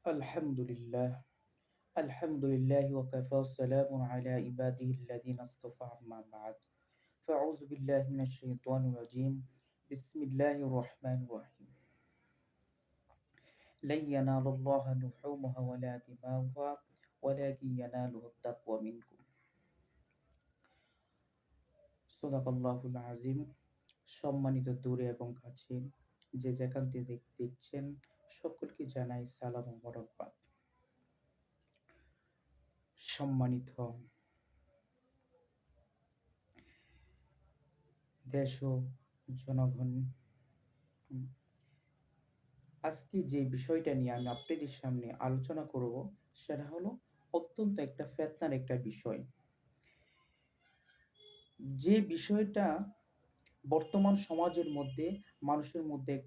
الحمد لله الحمد لله وكفى والسلام على عباده الذين اصطفى أما بعد فأعوذ بالله من الشيطان الرجيم بسم الله الرحمن الرحيم لن ينال الله لحومها ولا دماؤها ولكن يناله التقوى منكم সাদাকাল্লাহুল আজিম। সম্মানিত দূরে এবং কাছে যে যেখান থেকে দেখছেন সকলকে জানাই সালাম ও মোবারকবাদ। সম্মানিত দেশ ও জনগণ, আজকে যে বিষয়টা নিয়ে আমি আপনাদের সামনে আলোচনা করব সেটা হলো অত্যন্ত একটা ফেতনার একটা বিষয়। যে বিষয়টা বর্তমান সমাজের মধ্যে মানুষের মধ্যে একটা